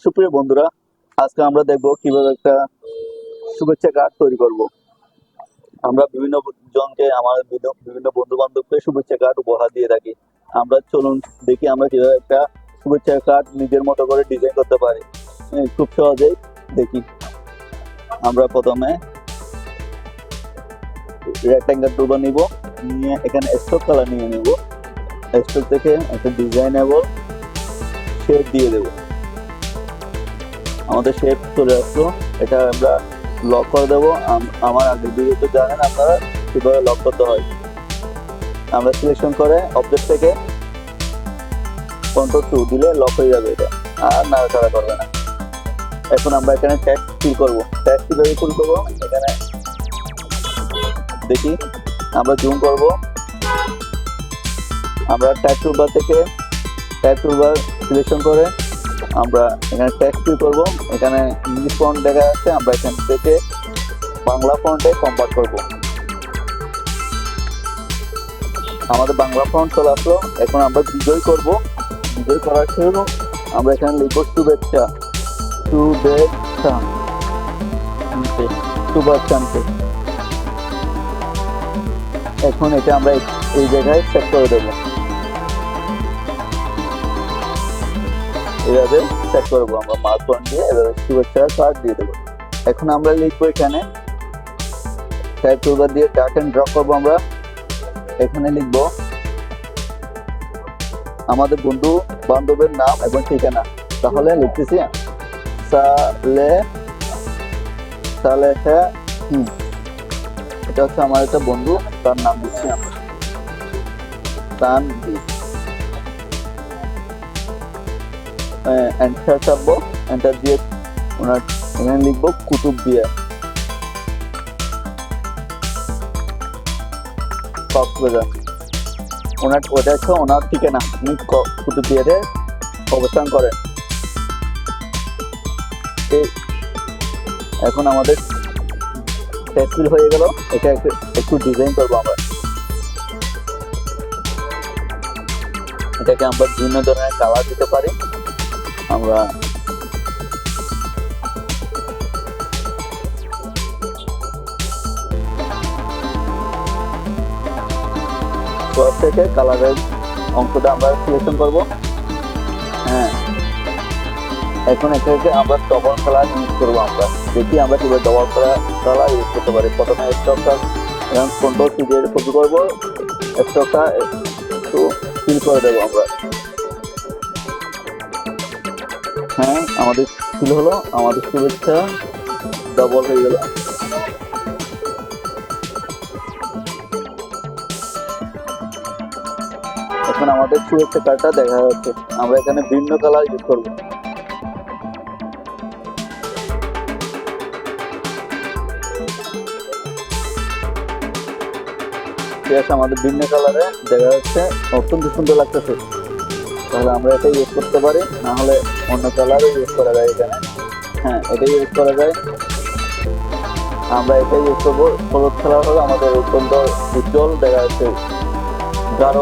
সুপ্রিয় বন্ধুরা, আজকে আমরা দেখব কিভাবে একটা শুভেচ্ছা কার্ড তৈরি করব। আমরা বিভিন্ন জনকে, আমাদের বিভিন্ন বন্ধু বান্ধবকে শুভেচ্ছা কার্ড উপহার দিয়ে থাকি। আমরা চলুন দেখি আমরা কিভাবে একটা শুভেচ্ছা কার্ড নিজের মতো করে ডিজাইন করতে পারি। খুব সহজেই দেখি। আমরা প্রথমে রেক্ট্যাঙ্গেল টুলবার নিব, নিয়ে এখানে স্ট্রোক কালার নিয়ে নেব। স্ট্রোক থেকে একটা ডিজাইনেবল শেপ দিয়ে দেব। আমাদের শেপ চলে আসলো, এটা আমরা লক করে দেবো। আমার আগের ভিডিওতে জানেন আপনারা কিভাবে লক করতে হয়। আমরা সিলেকশন করে অবজেক্ট থেকে Ctrl+2 দিলে লক হয়ে যাবে, এটা আর নাড়াচাড়া করবে না। এখন আমরা এখানে টেক্সট ফিল করব। টেক্সট কিভাবে ফিল করবো এখানে দেখি। আমরা জুম করব। আমরা টাইপ টুলবার থেকে টাইপ টুলবার সিলেকশন করে আমরা এখানে টেক্সট ফিল করব। এখানে ইংলিশ ফন্ট দেখা যাচ্ছে, আমরা এখান থেকে বাংলা ফন্টে কনভার্ট করব। আমাদের বাংলা ফন্ট চলে আসলো। এখন আমরা বিজয় করব। বিজয় করার জন্য আমরা এখানে লিখব শুভেচ্ছা, শুভেচ্ছা, শুভেচ্ছা। এখন এটা আমরা এই জায়গায় সেট করে দেবো। এভাবে সেট করবো আমরা মার্ক পয়েন্ট দিয়ে, এভাবে শুভেচ্ছা কার্ড দিয়ে দেবো। এখন আমরা লিখবো এখানে টাইপ টুলবার দিয়ে ড্র্যাগ এন্ড ড্রপ করবো। আমরা এখানে লিখবো আমাদের বন্ধু বান্ধবের নাম এবং ঠিকানা। তাহলে লিখতেছি এটা হচ্ছে আমার একটা বন্ধু, তার নাম দিচ্ছি আমরা তানভীর। এন্টার চাপবো, এন্টার দিয়ে ওনার এখানে লিখবো কুতুবদিয়া, কক্সবাজার। ওটা হচ্ছে ওনার ঠিকানা, উনি কুতুবদিয়াতে অবস্থান করেন। এখন আমাদের টেক্সট ফিল হয়ে গেল। এটা একটু ডিজাইন করবো আমরা। এটাকে আমরা বিভিন্ন ধরনের কালার দিতে পারি। আমরা থেকে কালারের অংশটা আমরা সিলেকশন করব। হ্যাঁ, এখন এটাকে আমরা ডবল কালার ইউজ করবো। আমরা দেখি আমরা কিভাবে ডবল কালার ইউজ করতে পারি। প্রথমে স্টকটা এখন Ctrl+C দিয়ে কপি করবো, স্টকটা একটু ফিল করে দেবো আমরা। হ্যাঁ, আমাদের ফিল হলো, আমাদের শুভেচ্ছা ডবল হয়ে গেল। এখন আমাদের শুভেচ্ছা কার্ডটা দেখা যাচ্ছে। আমরা এখানে ভিন্ন কালার ইউজ করবো। আমাদের ভিন্ন কালারে দেখা যাচ্ছে, অত্যন্ত সুন্দর লাগতেছে। তাহলে আমরা এটা ইউজ করতে পারি, না হলে অন্য কালারও ইউজ করা যায় এখানে। হ্যাঁ, এটাই ইউজ করা যায়। আমরা এটাই ইউজ করবো। হলুদ কালার হলে আমাদের অত্যন্ত উজ্জ্বল দেখা যাচ্ছে, গাঢ়।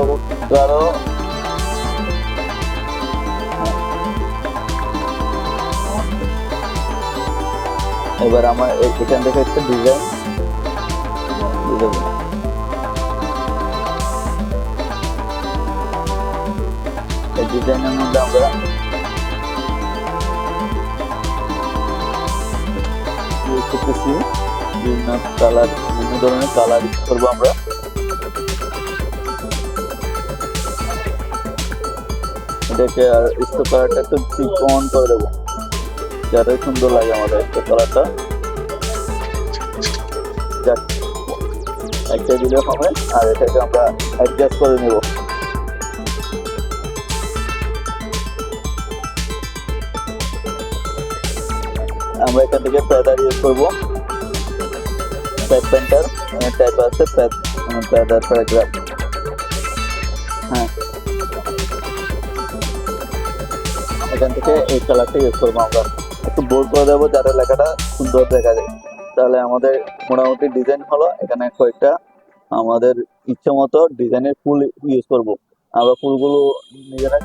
এবার আমার এখান থেকে একটা ডিজাইন দিয়ে দেবো। এই ডিজাইনের মধ্যে আমরা ইউজ করতেছি বিভিন্ন ধরনের কালার ইউজ করবো আমরা। এটাকে আর স্টোক কালারটা একটু অন করে দেবো, যাতে সুন্দর লাগে আমাদের স্টোক কালারটা। একটা দিলে হবে, আর এটাকে আমরা অ্যাডজাস্ট করে নেব। আমরা এখান থেকে প্যাদার ইউজ করবো, টাইপ পেন্টার, টাইপ আছে প্যাদার প্যারাগ্রাফ। হ্যাঁ, এখান থেকে এই কালারটা ইউজ করবো। আমরা একটু বোল্ড করে দেবো যাতে লেখাটা সুন্দর দেখা যায়। তাহলে আমাদের মোটামুটি ডিজাইন হলো। এখানে কয়েকটা আমাদের ইচ্ছা মতো ডিজাইনের ফুল ইউজ করব। আমরা ফুলগুলো নিজেরা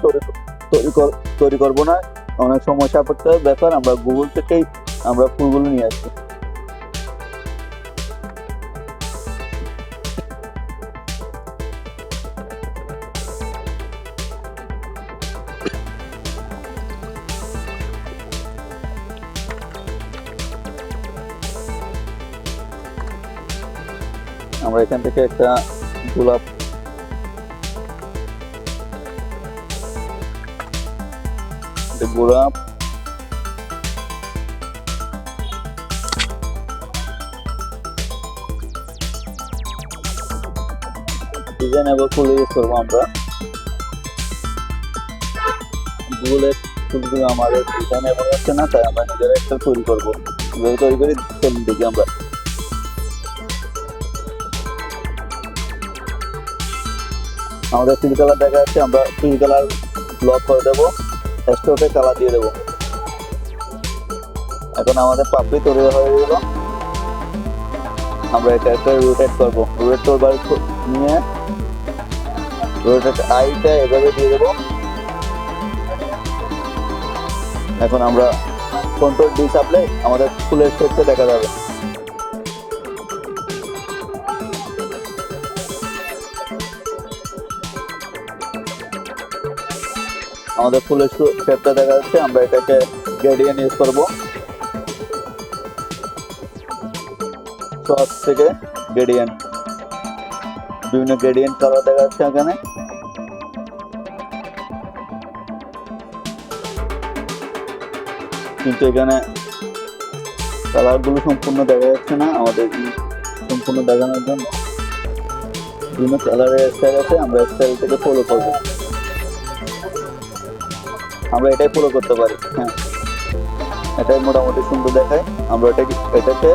তৈরি করবো না, অনেক সময় সাপেক্ষ ব্যাপার, আমরা গুগল থেকেই আমরা ফুলগুলো নিয়ে আসি। আমরা এখান থেকে একটা গোলাপ গোলাপ ডিজাইনেবল ফুল ইউজ করবো আমরা। গুগলের ফুলগুলো আমাদের ডিজাইনেবল হচ্ছে না, তাই আমরা নিজেরা একটা তৈরি করবো। তৈরি করে চলুন দেখি আমরা। আমাদের পিঙ্ক কালার দেখা যাচ্ছে, আমরা পিঙ্ক কালার ব্লক করে দেবো, স্টোকে কালার দিয়ে দেবো। এখন আমাদের পাপড়ি তৈরি হয়ে গেল। আমরা এটা একটা রোটেট করবো, রোটেট করবার নিয়ে রোটেট আইটা এভাবে দিয়ে দেবো। এখন আমরা কন্ট্রোল ডি চাপলে আমাদের ফুলের শেপটা দেখা যাবে। আমাদের ফুলের শেপটা দেখা যাচ্ছে। আমরা এটাকে গ্রেডিয়েন্ট ইউজ করবো, সস থেকে গ্রেডিয়েন্ট, বিভিন্ন গ্রেডিয়েন্ট কালার দেখা যাচ্ছে এখানে। কিন্তু এখানে কালারগুলো সম্পূর্ণ দেখা যাচ্ছে না। আমাদের সম্পূর্ণ দেখানোর জন্য বিভিন্ন কালারের স্টাইল আছে, আমরা স্টাইল থেকে ফলো করবো। আমরা এটাই ফলো করতে পারি। হ্যাঁ, এটাই মোটামুটি সুন্দর দেখায়। আমরা এটাকে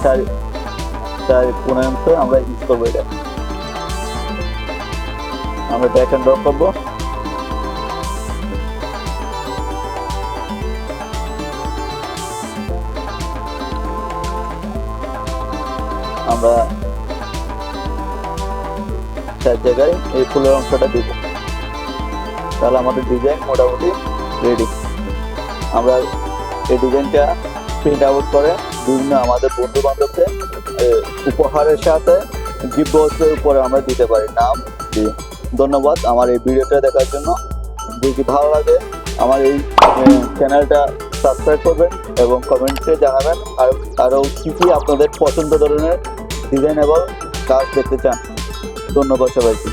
4 অংশ আমরা ইউজ করবো। এটা আমরা ড্র্যাগ এন্ড ড্রপ করবো। আমরা 4 জায়গায় এই ফুলের অংশটা দিব, তাহলে আমাদের ডিজাইন মোটামুটি রেডি। আমরা এই ডিজাইনটা প্রিন্ট আউট করে বিভিন্ন আমাদের বন্ধু বান্ধবকে উপহারের সাথে গিফট বক্সের উপরে আমরা দিতে পারি নাম দিয়ে। ধন্যবাদ আমার এই ভিডিওটা দেখার জন্য। যদি ভালো লাগে আমার এই চ্যানেলটা সাবস্ক্রাইব করবেন এবং কমেন্টে জানাবেন আরও কী কী আপনাদের পছন্দ ধরনের ডিজাইনেবল কাজ দেখতে চান। ধন্যবাদ সবাইকে।